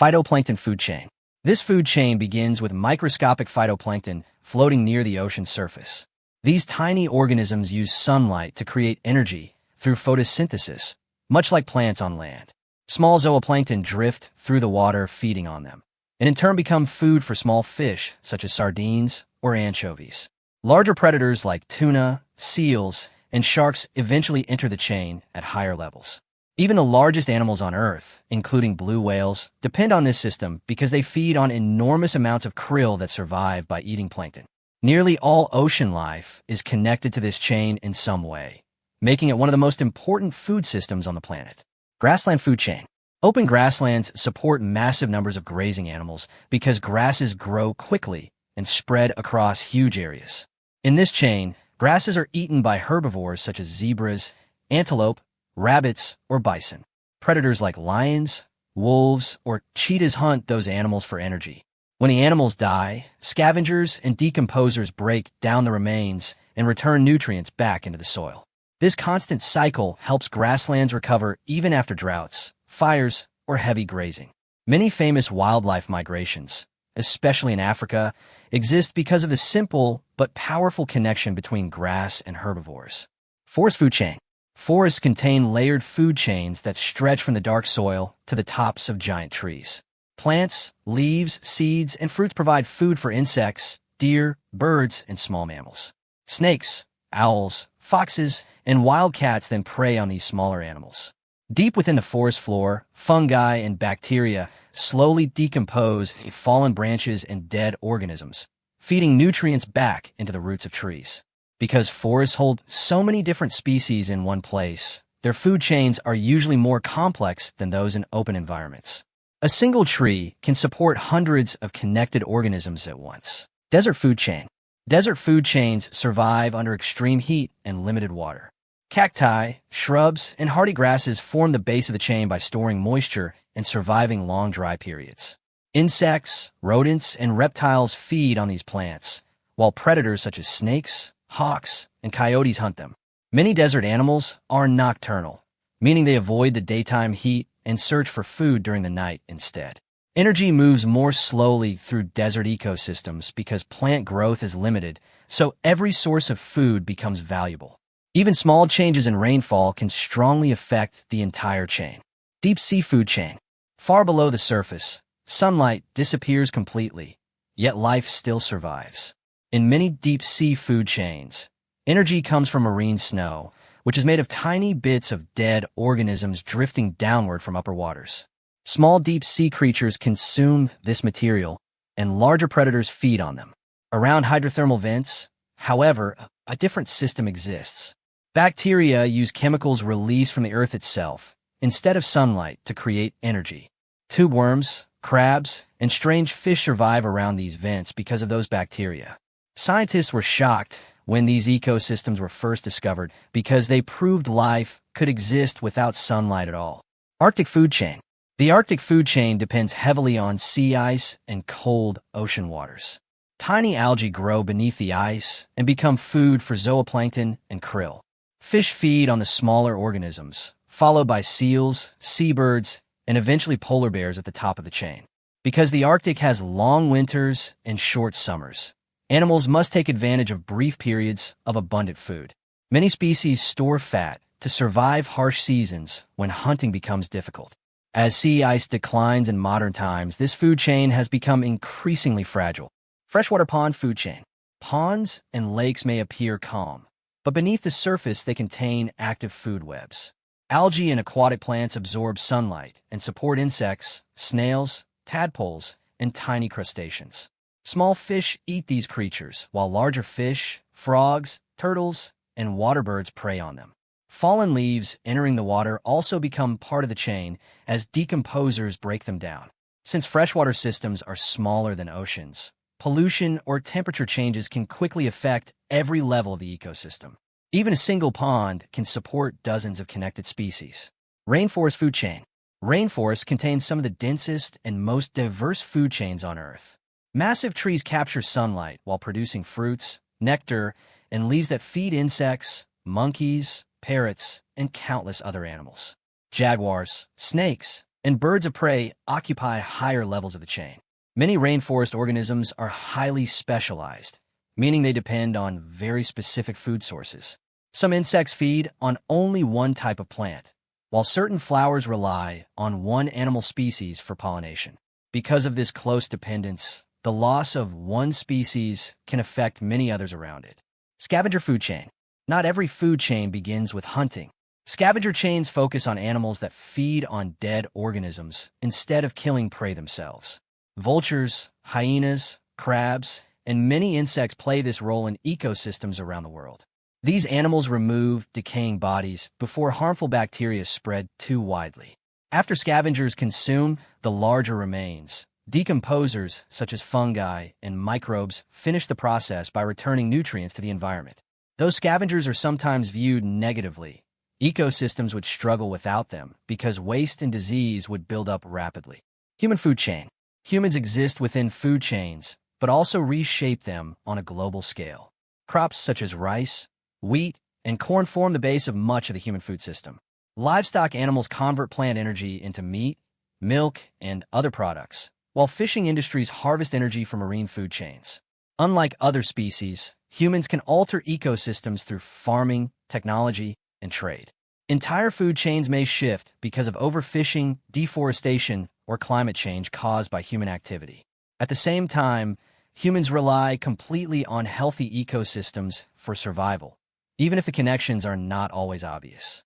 Phytoplankton food chain. This food chain begins with microscopic phytoplankton floating near the ocean surface. These tiny organisms use sunlight to create energy through photosynthesis, much like plants on land. Small zooplankton drift through the water feeding on them, and in turn become food for small fish such as sardines or anchovies. Larger predators like tuna, seals, and sharks eventually enter the chain at higher levels. Even the largest animals on Earth, including blue whales, depend on this system because they feed on enormous amounts of krill that survive by eating plankton. Nearly all ocean life is connected to this chain in some way, making it one of the most important food systems on the planet. Grassland food chain. Open grasslands support massive numbers of grazing animals because grasses grow quickly and spread across huge areas. In this chain, grasses are eaten by herbivores such as zebras, antelope, rabbits, or bison. Predators like lions, wolves, or cheetahs hunt those animals for energy. When the animals die, scavengers and decomposers break down the remains and return nutrients back into the soil. This constant cycle helps grasslands recover even after droughts, fires, or heavy grazing. Many famous wildlife migrations, especially in Africa, exist because of the simple but powerful connection between grass and herbivores. Forest food chain. Forests contain layered food chains that stretch from the dark soil to the tops of giant trees. Plants, leaves, seeds, and fruits provide food for insects, deer, birds, and small mammals. Snakes, owls, foxes, and wildcats then prey on these smaller animals. Deep within the forest floor, fungi and bacteria slowly decompose fallen branches and dead organisms, feeding nutrients back into the roots of trees. Because forests hold so many different species in one place, their food chains are usually more complex than those in open environments. A single tree can support hundreds of connected organisms at once. Desert food chain. Desert food chains survive under extreme heat and limited water. Cacti, shrubs, and hardy grasses form the base of the chain by storing moisture and surviving long dry periods. Insects, rodents, and reptiles feed on these plants, while predators such as snakes, hawks, and coyotes hunt them. Many desert animals are nocturnal, meaning they avoid the daytime heat and search for food during the night instead. Energy moves more slowly through desert ecosystems because plant growth is limited, so every source of food becomes valuable. Even small changes in rainfall can strongly affect the entire chain. Deep sea food chain. Far below the surface, sunlight disappears completely, yet life still survives. In many deep sea food chains, energy comes from marine snow, which is made of tiny bits of dead organisms drifting downward from upper waters. Small deep sea creatures consume this material, and larger predators feed on them. Around hydrothermal vents, however, a different system exists. Bacteria use chemicals released from the earth itself, instead of sunlight, to create energy. Tube worms, crabs, and strange fish survive around these vents because of those bacteria. Scientists were shocked when these ecosystems were first discovered because they proved life could exist without sunlight at all. Arctic food chain. The Arctic food chain depends heavily on sea ice and cold ocean waters. Tiny algae grow beneath the ice and become food for zooplankton and krill. Fish feed on the smaller organisms, followed by seals, seabirds, and eventually polar bears at the top of the chain. Because the Arctic has long winters and short summers, animals must take advantage of brief periods of abundant food. Many species store fat to survive harsh seasons when hunting becomes difficult. As sea ice declines in modern times, this food chain has become increasingly fragile. Freshwater pond food chain. Ponds and lakes may appear calm, but beneath the surface they contain active food webs. Algae and aquatic plants absorb sunlight and support insects, snails, tadpoles, and tiny crustaceans. Small fish eat these creatures, while larger fish, frogs, turtles, and water birds prey on them. Fallen leaves entering the water also become part of the chain as decomposers break them down. Since freshwater systems are smaller than oceans, pollution or temperature changes can quickly affect every level of the ecosystem. Even a single pond can support dozens of connected species. Rainforest food chain. Rainforests contain some of the densest and most diverse food chains on Earth. Massive trees capture sunlight while producing fruits, nectar, and leaves that feed insects, monkeys, parrots, and countless other animals. Jaguars, snakes, and birds of prey occupy higher levels of the chain. Many rainforest organisms are highly specialized, meaning they depend on very specific food sources. Some insects feed on only one type of plant, while certain flowers rely on one animal species for pollination. Because of this close dependence, the loss of one species can affect many others around it. Scavenger food chain. Not every food chain begins with hunting. Scavenger chains focus on animals that feed on dead organisms instead of killing prey themselves. Vultures, hyenas, crabs, and many insects play this role in ecosystems around the world. These animals remove decaying bodies before harmful bacteria spread too widely. After scavengers consume the larger remains, decomposers such as fungi and microbes finish the process by returning nutrients to the environment. Though scavengers are sometimes viewed negatively, ecosystems would struggle without them because waste and disease would build up rapidly. Human food chain. Humans exist within food chains, but also reshape them on a global scale. Crops such as rice, wheat, and corn form the base of much of the human food system. Livestock animals convert plant energy into meat, milk, and other products, while fishing industries harvest energy from marine food chains. Unlike other species, humans can alter ecosystems through farming, technology, and trade. Entire food chains may shift because of overfishing, deforestation, or climate change caused by human activity. At the same time, humans rely completely on healthy ecosystems for survival, even if the connections are not always obvious.